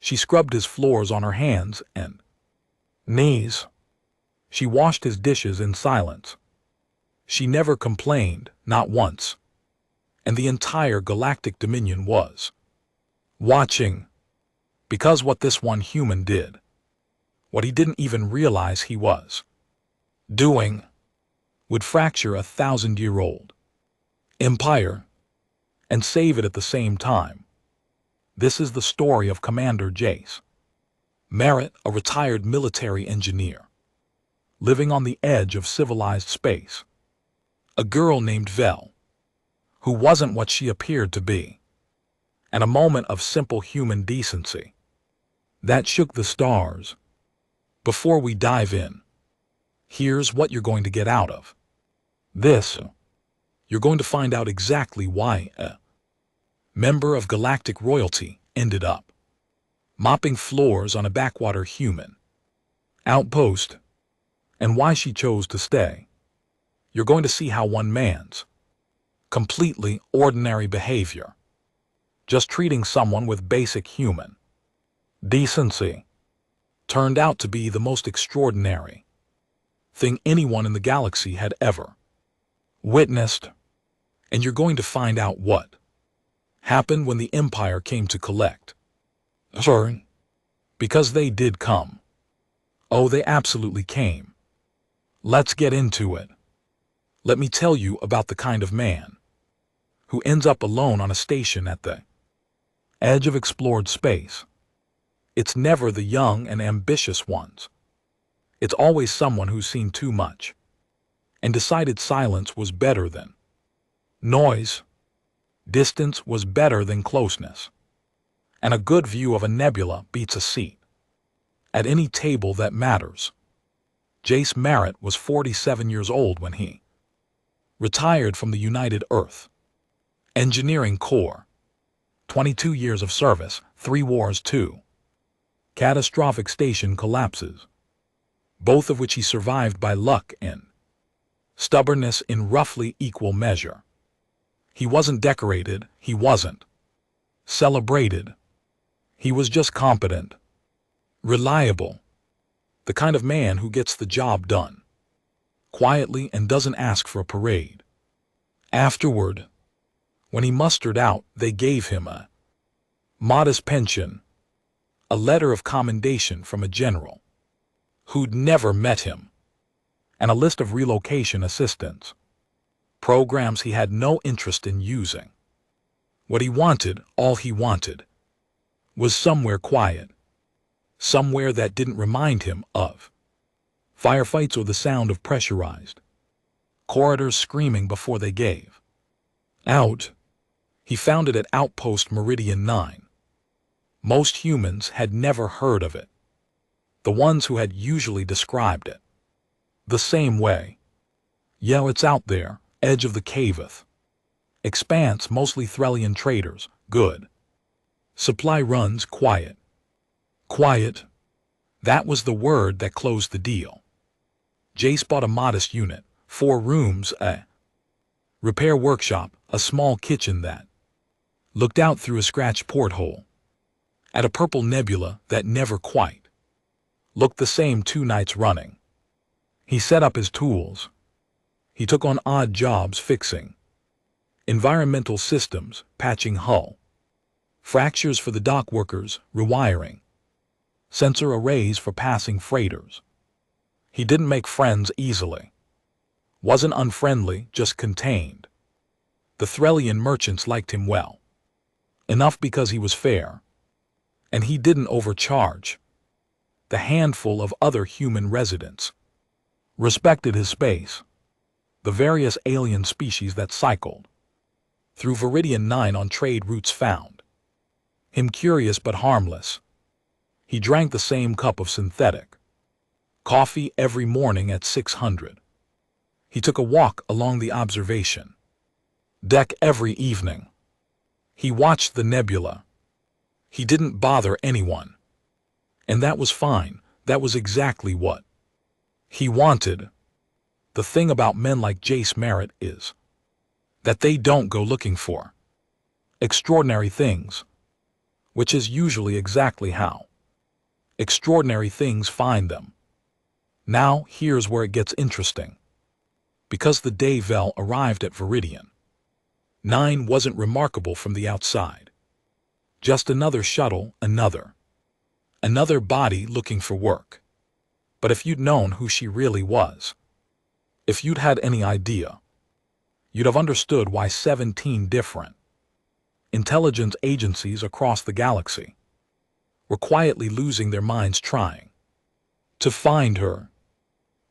She scrubbed his floors on her hands and knees. She washed his dishes in silence. She never complained, not once. And the entire galactic dominion was watching. Because what this one human did, what he didn't even realize he was doing, would fracture a 1,000-year-old empire and save it at the same time. This is the story of Commander Jace Merritt, a retired military engineer, living on the edge of civilized space. A girl named Vel, who wasn't what she appeared to be, and a moment of simple human decency that shook the stars. Before we dive in, here's what you're going to get out of this. You're going to find out exactly why a member of galactic royalty ended up mopping floors on a backwater human outpost, and why she chose to stay. You're going to see how one man's completely ordinary behavior, just treating someone with basic human decency, turned out to be the most extraordinary thing anyone in the galaxy had ever witnessed. And you're going to find out what happened when the Empire came to collect her. Because they did come. Oh, they absolutely came. Let's get into it. Let me tell you about the kind of man who ends up alone on a station at the edge of explored space. It's never the young and ambitious ones. It's always someone who's seen too much and decided silence was better than noise. Distance was better than closeness. And a good view of a nebula beats a seat at any table that matters. Jace Merritt was 47 years old when he retired from the United Earth Engineering Corps. 22 years of service, 3 wars, 2 catastrophic station collapses, both of which he survived by luck and stubbornness in roughly equal measure. He wasn't decorated, he wasn't celebrated. He was just competent, reliable, the kind of man who gets the job done quietly and doesn't ask for a parade. Afterward, when he mustered out, they gave him a modest pension, a letter of commendation from a general who'd never met him, and a list of relocation assistance programs he had no interest in using. What he wanted, all he wanted, was somewhere quiet, somewhere that didn't remind him of firefights or the sound of pressurized corridors screaming before they gave out. He found it at Outpost Meridian 9. Most humans had never heard of it. The ones who had usually described it the same way. Yeah, it's out there, edge of the caveth. Expanse, mostly Threlian traders, good. Supply runs, quiet. Quiet. That was the word that closed the deal. Jace bought a modest unit, 4 rooms, a repair workshop, a small kitchen that looked out through a scratched porthole at a purple nebula that never quite looked the same 2 nights running. He set up his tools. He took on odd jobs fixing environmental systems, patching hull fractures for the dock workers, rewiring sensor arrays for passing freighters. He didn't make friends easily. Wasn't unfriendly, just contained. The Threlian merchants liked him well enough because he was fair, and he didn't overcharge. The handful of other human residents respected his space. The various alien species that cycled through Viridian 9 on trade routes found him curious but harmless. He drank the same cup of synthetic coffee every morning at 600. He took a walk along the observation deck every evening. He watched the nebula. He didn't bother anyone. And that was fine. That was exactly what he wanted. The thing about men like Jace Merritt is that they don't go looking for extraordinary things. which is usually exactly how extraordinary things find them. Now, here's where it gets interesting. Because the day Vel arrived at Viridian 9 wasn't remarkable from the outside. Just another shuttle, another body looking for work. But if you'd known who she really was, if you'd had any idea, you'd have understood why 17 different intelligence agencies across the galaxy were quietly losing their minds trying to find her.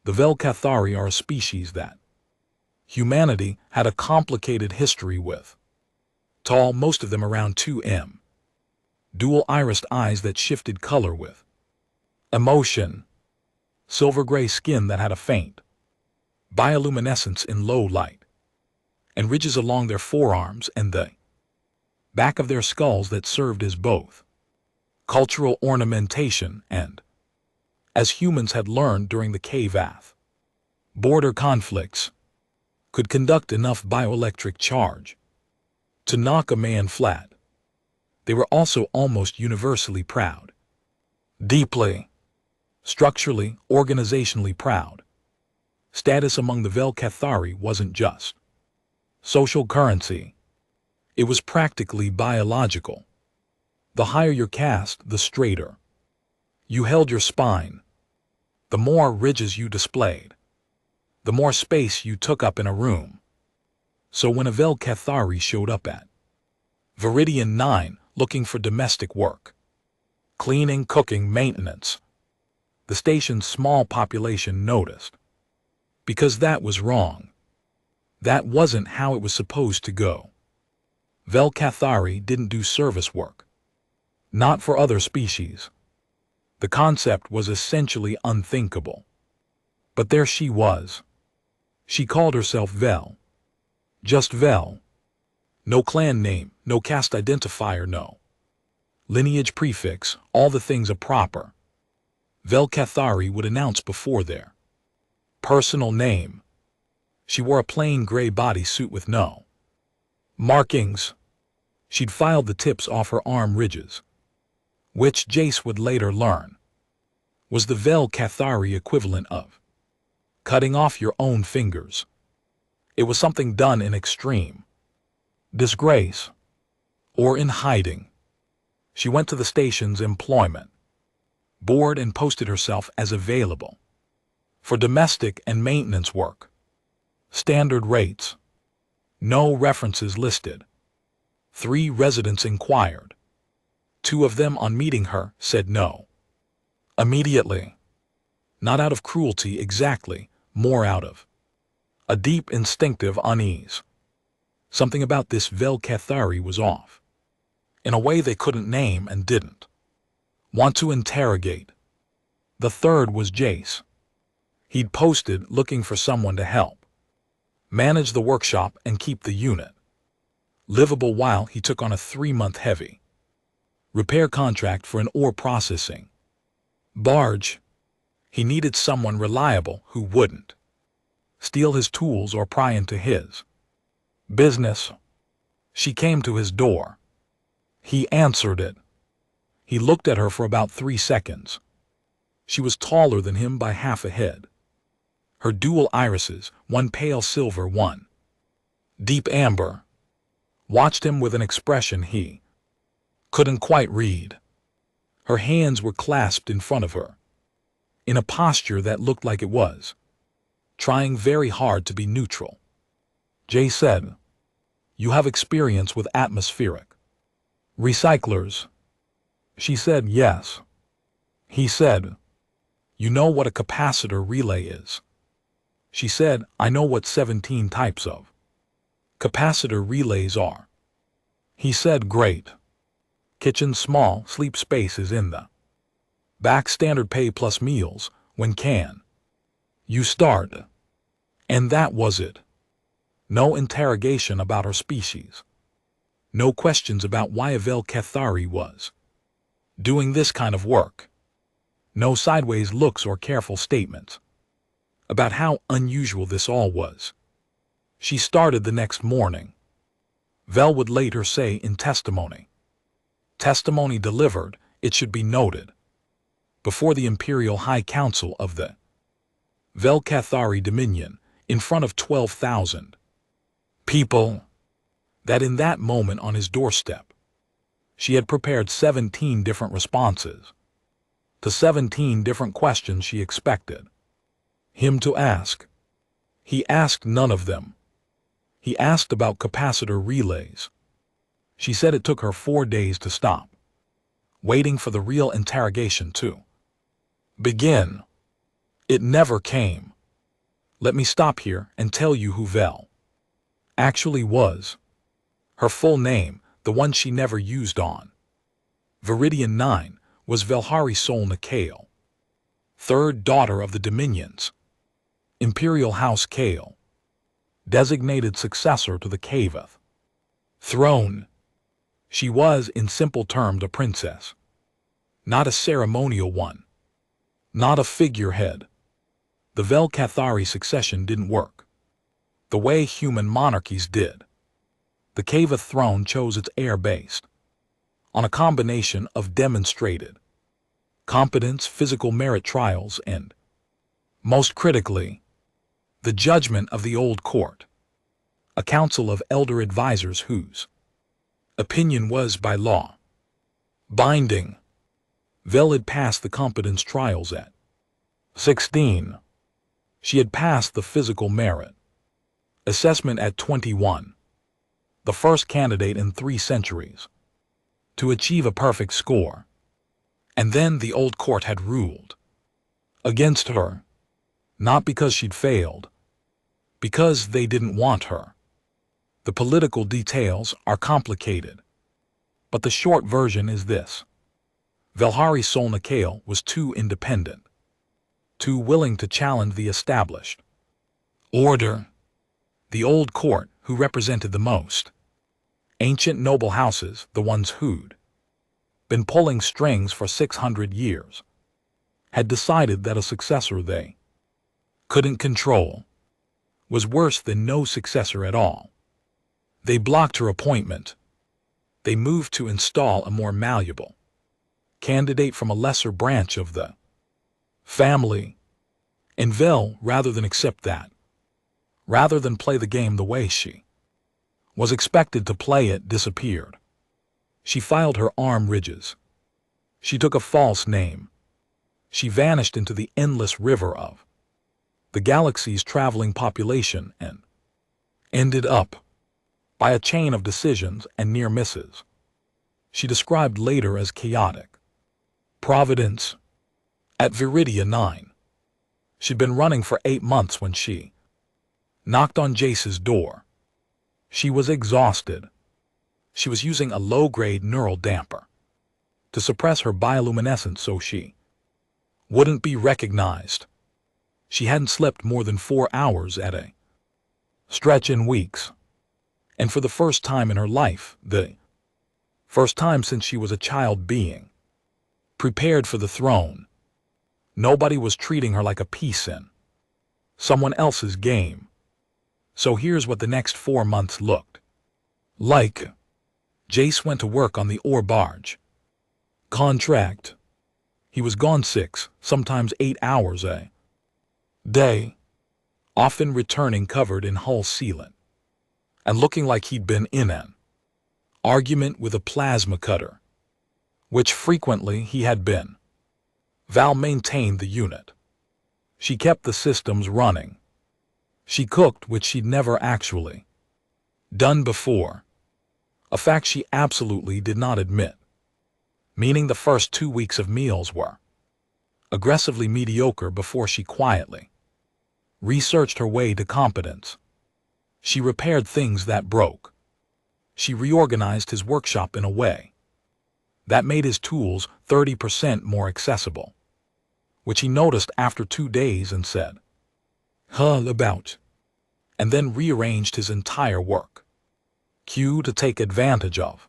The Vel-Cathari are a species that humanity had a complicated history with. Tall, most of them around 2 m. Dual-irised eyes that shifted color with emotion. Silver-gray skin that had a faint bioluminescence in low light. And ridges along their forearms and the back of their skulls that served as both cultural ornamentation and, as humans had learned during the Cavath border conflicts, could conduct enough bioelectric charge to knock a man flat. They were also almost universally proud. Deeply, structurally, organizationally proud. Status among the Vel-Cathari wasn't just social currency. It was practically biological. The higher your caste, the straighter you held your spine. The more ridges you displayed, the more space you took up in a room. So when a Vel-Cathari showed up at Viridian 9 looking for domestic work, cleaning, cooking, maintenance, the station's small population noticed. Because that was wrong. That wasn't how it was supposed to go. Vel-Cathari didn't do service work. Not for other species. The concept was essentially unthinkable. But there she was. She called herself Vel. Just Vel. No clan name, no caste identifier, no lineage prefix, all the things a proper Vel-Cathari would announce before their personal name. She wore a plain gray bodysuit with no markings. She'd filed the tips off her arm ridges, which Jace would later learn was the Vel-Cathari equivalent of cutting off your own fingers. It was something done in extreme disgrace or in hiding. She went to the station's employment board and posted herself as available for domestic and maintenance work. Standard rates. No references listed. 3 residents inquired. 2 of them on meeting her said no. Immediately. Not out of cruelty exactly, more out of a deep instinctive unease. Something about this Vel-Cathari was off. In a way they couldn't name and didn't want to interrogate. The third was Jace. He'd posted looking for someone to help manage the workshop and keep the unit livable while he took on a 3-month heavy repair contract for an ore processing barge. He needed someone reliable who wouldn't steal his tools or pry into his business. She came to his door. He answered it. He looked at her for about 3 seconds. She was taller than him by half a head. Her dual irises, one pale silver, one deep amber, watched him with an expression he couldn't quite read. Her hands were clasped in front of her, in a posture that looked like it was trying very hard to be neutral. Jay said, "You have experience with atmospheric recyclers?" She said yes. He said, "You know what a capacitor relay is?" She said, "I know what 17 types of capacitor relays are." He said, "Great. Kitchen small, sleep spaces in the back, standard pay plus meals, when can you start?" And that was it. No interrogation about her species. No questions about why a Vel-Cathari was doing this kind of work. No sideways looks or careful statements about how unusual this all was. She started the next morning. Vel would later say in testimony Testimony delivered, it should be noted, before the Imperial High Council of the Vel-Cathari Dominion, in front of 12,000 people, that in that moment on his doorstep, she had prepared 17 different responses to 17 different questions she expected him to ask. He asked none of them. He asked about capacitor relays. She said it took her 4 days to stop, waiting for the real interrogation to begin. It never came. Let me stop here and tell you who Vel actually was. Her full name, the one she never used on Viridian 9, was Velhari Solna Kale, third daughter of the Dominions, Imperial House Kale, designated successor to the Kavath throne. She was, in simple terms, a princess, not a ceremonial one, not a figurehead. The Vel-Cathari succession didn't work the way human monarchies did. The Kavath throne chose its heir based on a combination of demonstrated competence, physical merit trials, and, most critically, the judgment of the old court, a council of elder advisors whose opinion was by law binding. Vel had passed the competence trials at 16. She had passed the physical merit assessment at 21, the first candidate in 3 centuries to achieve a perfect score. And then the old court had ruled against her, not because she'd failed, because they didn't want her. The political details are complicated, but the short version is this. Velhari Solna Kale was too independent, too willing to challenge the established order. The old court, who represented the most ancient noble houses, the ones who'd been pulling strings for 600 years, had decided that a successor they couldn't control was worse than no successor at all. They blocked her appointment. They moved to install a more malleable candidate from a lesser branch of the family. And Vel, rather than accept that, rather than play the game the way she was expected to play it, disappeared. She filed her arm ridges. She took a false name. She vanished into the endless river of the galaxy's traveling population and ended up by a chain of decisions and near misses she described later as chaotic providence. At Viridia 9, she'd been running for 8 months when she knocked on Jace's door. She was exhausted. She was using a low-grade neural damper to suppress her bioluminescence so she wouldn't be recognized. She hadn't slept more than 4 hours at a stretch in weeks. And for the first time in her life, the first time since she was a child being prepared for the throne, nobody was treating her like a piece in someone else's game. So here's what the next 4 months looked like. Jace went to work on the ore barge contract. He was gone 6, sometimes 8 hours a day, often returning covered in hull sealant and looking like he'd been in an argument with a plasma cutter, which frequently he had been. Val maintained the unit. She kept the systems running. She cooked, which she'd never actually done before, a fact she absolutely did not admit, meaning the first 2 weeks of meals were aggressively mediocre before she quietly researched her way to competence. She repaired things that broke. She reorganized his workshop in a way that made his tools 30% more accessible, which he noticed after 2 days and said, about, and then rearranged his entire work queue to take advantage of.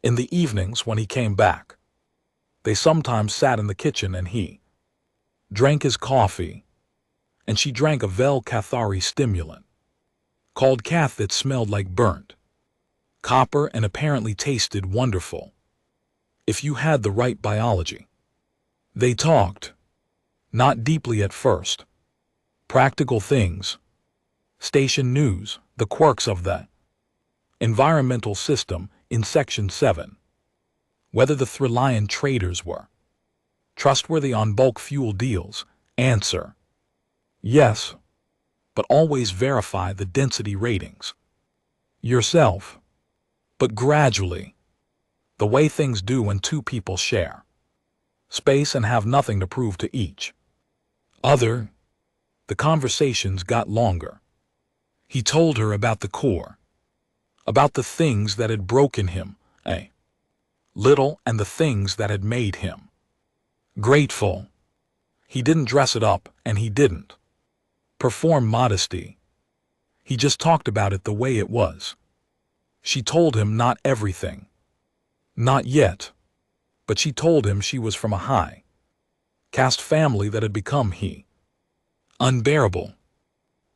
In the evenings when he came back, they sometimes sat in the kitchen and he drank his coffee, and she drank a Vel-Cathari stimulant called Cath that smelled like burnt copper and apparently tasted wonderful. if you had the right biology. They talked, not deeply at first. Practical things, station news, the quirks of the environmental system in Section 7. Whether the Thrilion traders were trustworthy on bulk fuel deals. Answer: yes, but always verify the density ratings yourself. But gradually, the way things do when two people share space and have nothing to prove to each other. The conversations got longer. He told her about the core, about the things that had broken him a little and the things that had made him grateful. He didn't dress it up, and he didn't perform modesty. He just talked about it the way it was. She told him not everything. Not yet. But she told him she was from a high caste family that had become unbearable.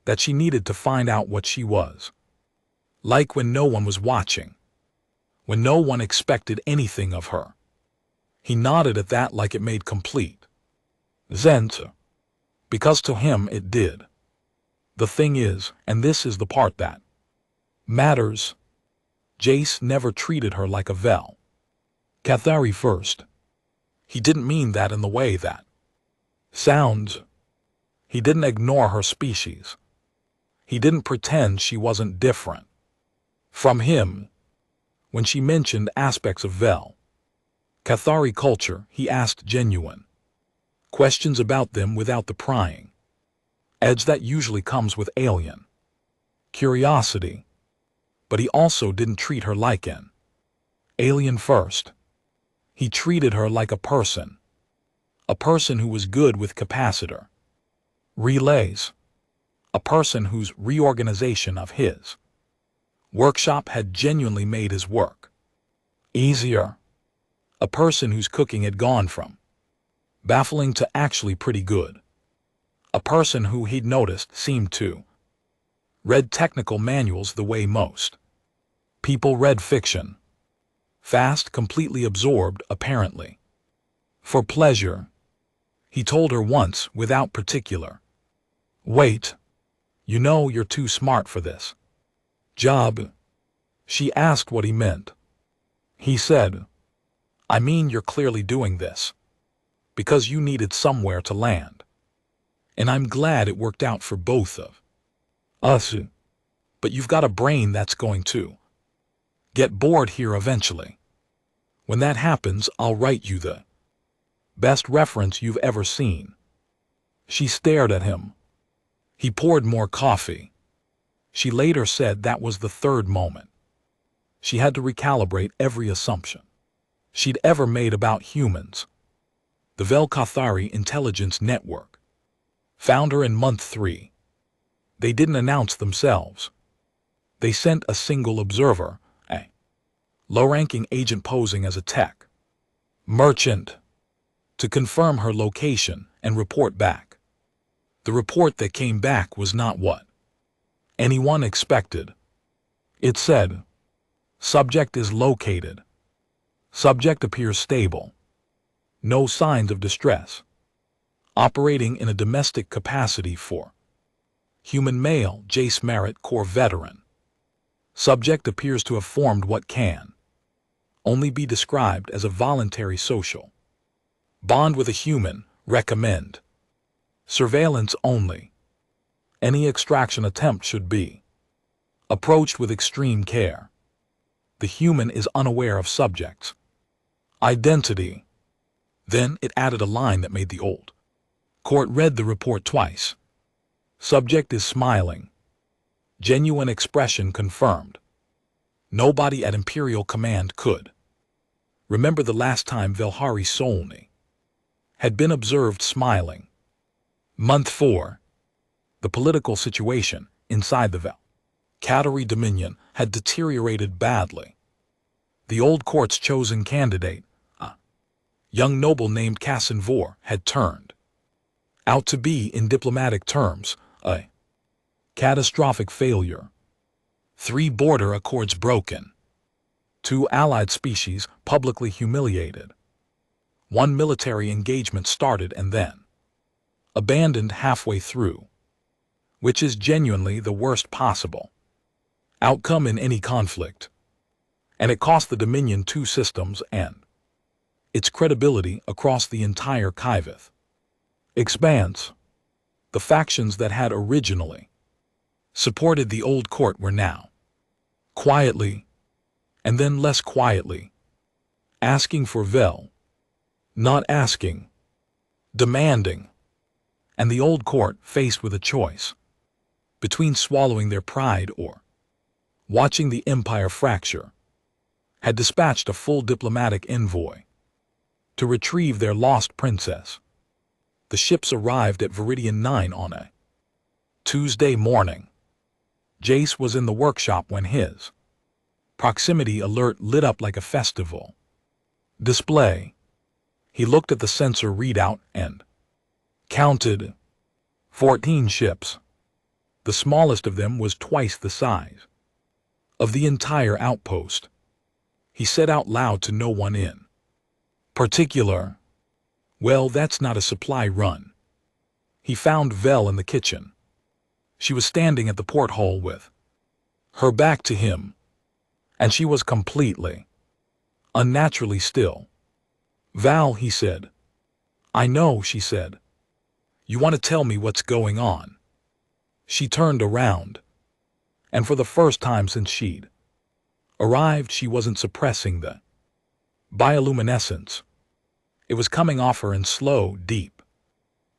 That she needed to find out what she was like when no one was watching, when no one expected anything of her. He nodded at that like it made complete sense, because to him it did. The thing is, and this is the part that matters, Jace never treated her like a Vel Cathari first. He didn't mean that in the way that sounds. He didn't ignore her species. He didn't pretend she wasn't different from him. When she mentioned aspects of Vel Cathari culture, he asked genuine questions about them without the prying edge that usually comes with alien curiosity. But he also didn't treat her like an alien first. He treated her like a person who was good with capacitor relays, a person whose reorganization of his workshop had genuinely made his work easier, a person whose cooking had gone from baffling to actually pretty good, a person who he'd noticed seemed to read technical manuals the way most people read fiction. Fast, completely absorbed, apparently. For pleasure, he told her once without particular weight, "You know you're too smart for this job." She asked what he meant. He said, "I mean you're clearly doing this because you needed somewhere to land. And I'm glad it worked out for both of us. But you've got a brain that's going to get bored here eventually. When that happens, I'll write you the best reference you've ever seen." She stared at him. He poured more coffee. She later said that was the third moment she had to recalibrate every assumption she'd ever made about humans. The Vel Cathari Intelligence Network found her in month 3. They didn't announce themselves. They sent a single observer, a low-ranking agent posing as a tech merchant, to confirm her location and report back. The report that came back was not what anyone expected. It said, "Subject is located. Subject appears stable. No signs of distress. Operating in a domestic capacity for human male, Jace Merritt, Corps veteran. Subject appears to have formed what can only be described as a voluntary social bond with a human. Recommend surveillance only. Any extraction attempt should be approached with extreme care. The human is unaware of subject's identity." Then it added a line that made the old court read the report twice. "Subject is smiling. Genuine expression confirmed. Nobody at Imperial Command could remember the last time Velhari Solny had been observed smiling." Month 4. The political situation inside the Vel Cathari Dominion had deteriorated badly. The old court's chosen candidate, a young noble named Cassin Vor, had turned out to be, in diplomatic terms, a catastrophic failure. 3 border accords broken. Two allied species publicly humiliated. One military engagement started and then abandoned halfway through, which is genuinely the worst possible outcome in any conflict. And it cost the Dominion two systems and its credibility across the entire Kyveth expanse. The factions that had originally supported the old court were now quietly, and then less quietly, asking for Vel, not asking, demanding, and the old court, faced with a choice between swallowing their pride or watching the empire fracture, had dispatched a full diplomatic envoy to retrieve their lost princess. The ships arrived at Viridian 9 on a Tuesday morning. Jace was in the workshop when his proximity alert lit up like a festival display. He looked at the sensor readout and counted 14 ships. The smallest of them was twice the size of the entire outpost. He said out loud to no one in particular, "Well, that's not a supply run." He found Vel in the kitchen. She was standing at the porthole with her back to him, and she was completely, unnaturally still. "Val," he said. "I know," she said. "You want to tell me what's going on?" She turned around, and for the first time since she'd arrived, she wasn't suppressing the bioluminescence. It was coming off her in slow, deep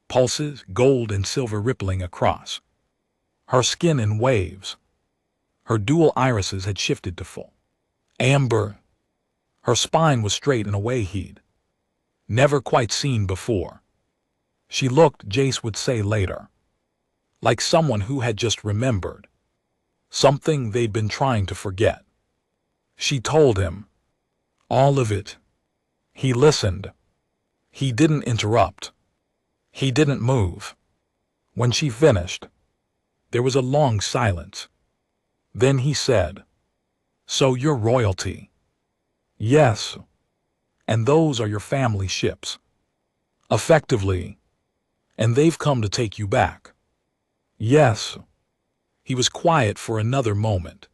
pulses, gold and silver rippling across her skin in waves. Her dual irises had shifted to full amber. Her spine was straight in a way he'd never quite seen before. She looked, Jace would say later, like someone who had just remembered something they'd been trying to forget. She told him all of it. He listened. He didn't interrupt. He didn't move. When she finished, there was a long silence. Then he said, "So you're royalty?" "Yes. And those are your family ships." "Effectively. And they've come to take you back?" "Yes." He was quiet for another moment.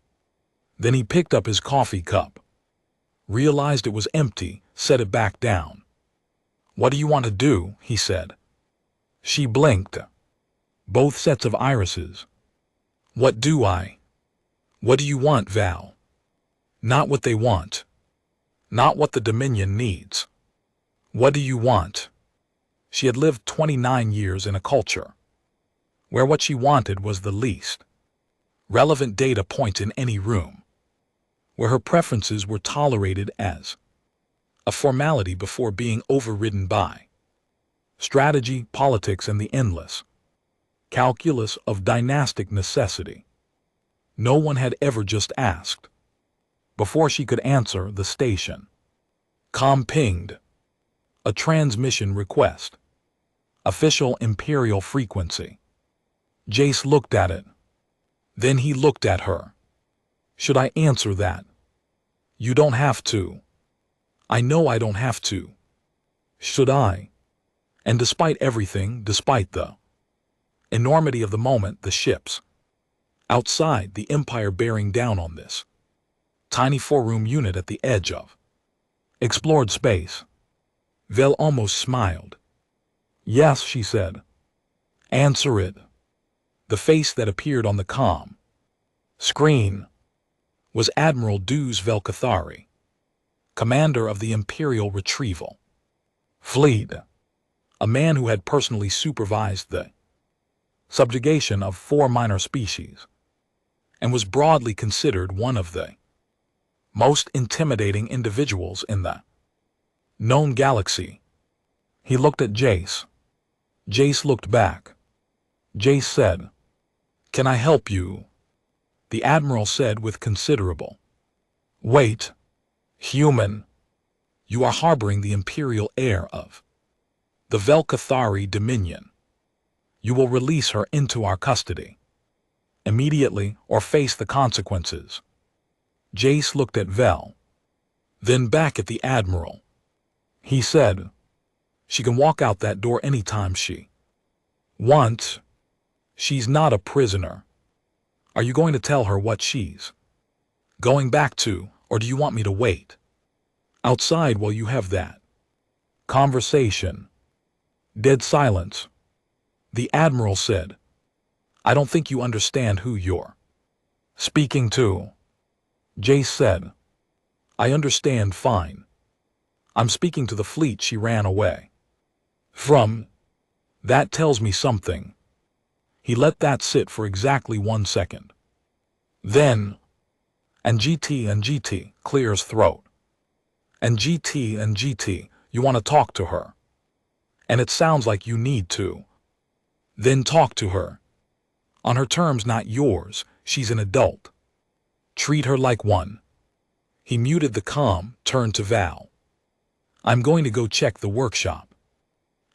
Then he picked up his coffee cup, realized it was empty, set it back down. "What do you want to do?" he said. She blinked. Both sets of irises. "What do I? What do you want, Val?" "Not what they want. Not what the Dominion needs. What do you want?" She had lived 29 years in a culture where what she wanted was the least relevant data point in any room, where her preferences were tolerated as a formality before being overridden by strategy, politics, and the endless calculus of dynastic necessity. No one had ever just asked. Before she could answer, the station comm pinged. A transmission request. Official Imperial frequency. Jace looked at it. Then he looked at her. "Should I answer that?" "You don't have to." "I know I don't have to." "Should I?" And despite everything, despite the enormity of the moment, the ships outside, the Empire bearing down on this tiny four-room unit at the edge of explored space, Vel almost smiled. "Yes," she said. "Answer it." The face that appeared on the comm screen was Admiral Duz Velkathari, commander of the Imperial Retrieval Fleet, a man who had personally supervised the subjugation of 4 minor species, and was broadly considered one of the most intimidating individuals in the known galaxy. He looked at Jace. Jace looked back. Jace said, "Can I help you?" The Admiral said with considerable weight, "Human, you are harboring the imperial heir of the Velkathari Dominion. You will release her into our custody immediately or face the consequences." Jace looked at Vel. Then back at the Admiral. He said, "She can walk out that door anytime she wants. She's not a prisoner. Are you going to tell her what she's going back to, or do you want me to wait outside while you have that conversation?" Dead silence. The Admiral said, "I don't think you understand who you're speaking to." Jace said, "I understand fine. I'm speaking to the fleet she ran away from. That tells me something." He let that sit for exactly 1 second. Then, and GT, clears throat. And GT, you want to talk to her. And it sounds like you need to. Then talk to her. On her terms, not yours. She's an adult. Treat her like one. He muted the comm, turned to Val. "I'm going to go check the workshop.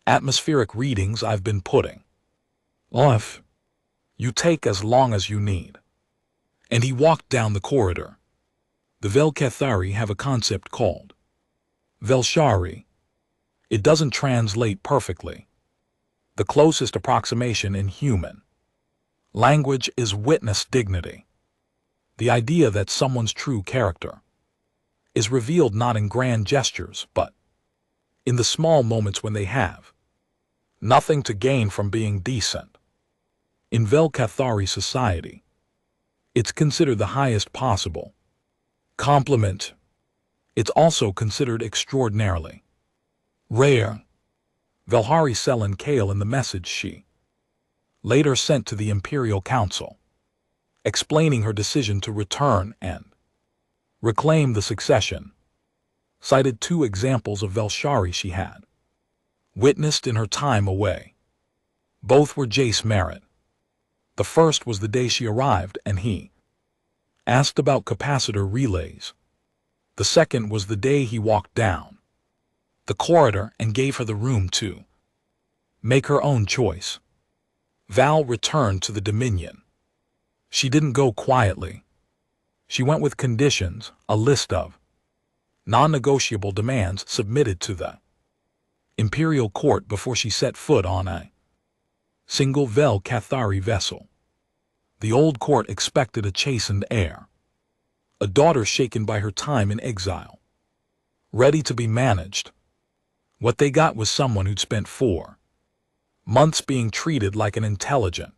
Atmospheric readings I've been putting off. You take as long as you need." And he walked down the corridor. The Vel-Cathari have a concept called Velshari. It doesn't translate perfectly. The closest approximation in human language is witness dignity. The idea that someone's true character is revealed not in grand gestures, but in the small moments when they have nothing to gain from being decent. In Vel-Cathari society, it's considered the highest possible compliment. It's also considered extraordinarily rare. Velhari Selen Kale in the message she later sent to the Imperial Council, explaining her decision to return and reclaim the succession, cited 2 examples of Velshari she had witnessed in her time away. Both were Jace merit. The first was the day she arrived and he asked about capacitor relays. The second was the day he walked down the corridor and gave her the room to make her own choice. Val returned to the Dominion. She didn't go quietly. She went with conditions, a list of non-negotiable demands submitted to the Imperial Court before she set foot on a single Vel-Cathari vessel. The old court expected a chastened heir, a daughter shaken by her time in exile, ready to be managed. What they got was someone who'd spent 4 months being treated like an intelligent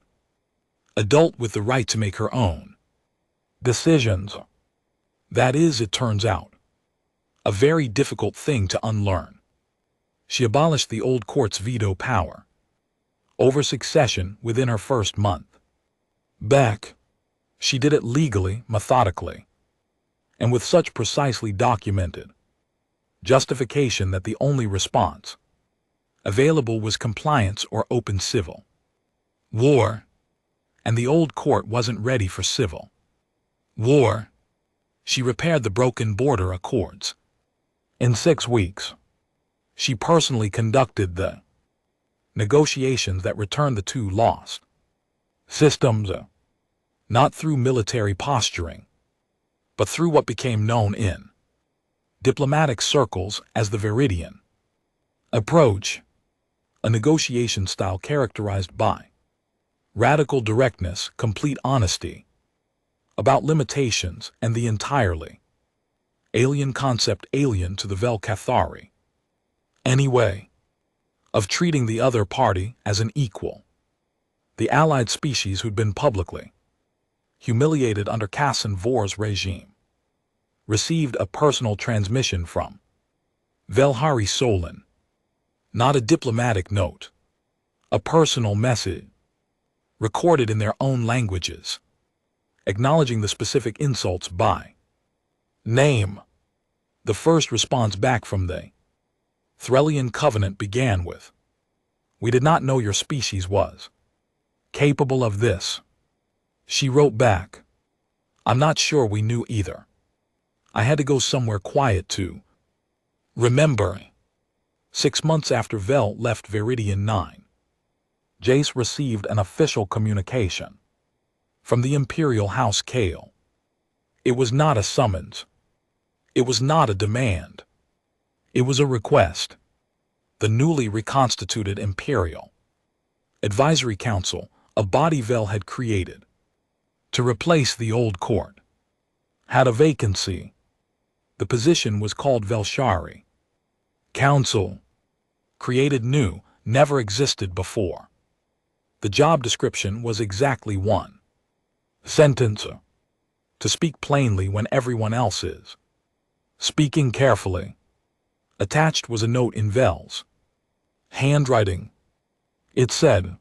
adult with the right to make her own decisions. That is, it turns out, a very difficult thing to unlearn. She abolished the old court's veto power over succession within her first month back. She did it legally, methodically, and with such precisely documented justification that the only response available was compliance or open civil war, and the old court wasn't ready for civil war. She repaired the broken border accords. In 6 weeks, she personally conducted the negotiations that returned the 2 lost systems, not through military posturing, but through what became known in diplomatic circles as the Viridian approach, a negotiation style characterized by radical directness, complete honesty about limitations, and the entirely alien concept alien to the Vel-Cathari anyway, of treating the other party as an equal. The allied species who'd been publicly humiliated under Kassan Vor's regime received a personal transmission from Velhari Solin, not a diplomatic note, a personal message, recorded in their own languages, acknowledging the specific insults by name. The first response back from the Threlian Covenant began with, "We did not know your species was capable of this." She wrote back, "I'm not sure we knew either. I had to go somewhere quiet to remember." 6 months after Vel left Viridian 9, Jace received an official communication from the Imperial House Kale. It was not a summons. It was not a demand. It was a request. The newly reconstituted Imperial Advisory Council, a body Vel had created to replace the old court, had a vacancy. The position was called Velshari. Council, created new, never existed before. The job description was exactly one sentence: to speak plainly when everyone else is speaking carefully. Attached was a note in Vel's handwriting. It said,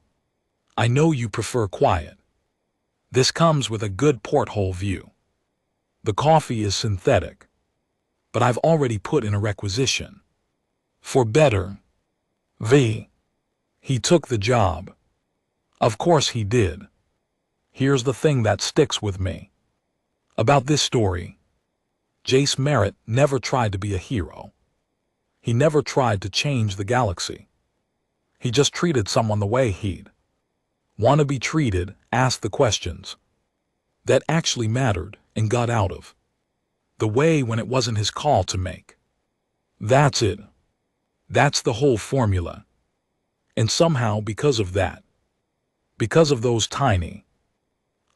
"I know you prefer quiet. This comes with a good porthole view. The coffee is synthetic, but I've already put in a requisition for better V." He took the job. Of course he did. Here's the thing that sticks with me about this story. Jace Merritt never tried to be a hero. He never tried to change the galaxy. He just treated someone the way he'd want to be treated, asked the questions that actually mattered, and got out of the way when it wasn't his call to make. That's it. That's the whole formula. And somehow, because of that, because of those tiny,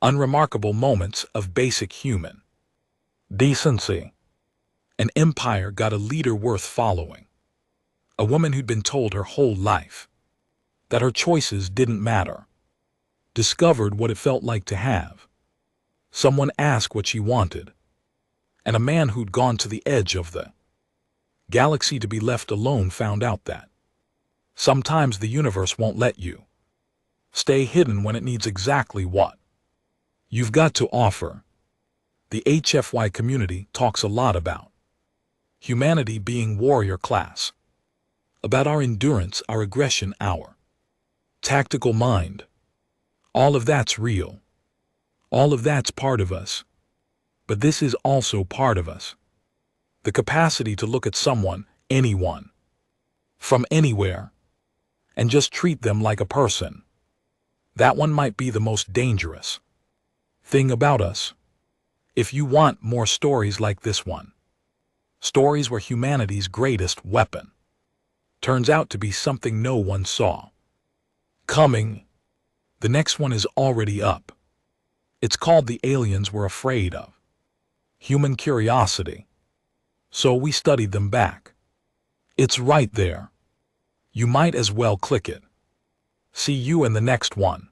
unremarkable moments of basic human decency, an empire got a leader worth following. A woman who'd been told her whole life that her choices didn't matter, discovered what it felt like to have someone ask what she wanted, and a man who'd gone to the edge of the galaxy to be left alone found out that sometimes the universe won't let you stay hidden when it needs exactly what you've got to offer. The HFY community talks a lot about humanity being warrior class, about our endurance, our aggression, our tactical mind. All of that's real. All of that's part of us. But this is also part of us. The capacity to look at someone, anyone, from anywhere, and just treat them like a person. That one might be the most dangerous thing about us. If you want more stories like this one, stories where humanity's greatest weapon turns out to be something no one saw coming, the next one is already up. It's called The Aliens We're Afraid of. Human Curiosity. So we studied them back. It's right there. You might as well click it. See you in the next one.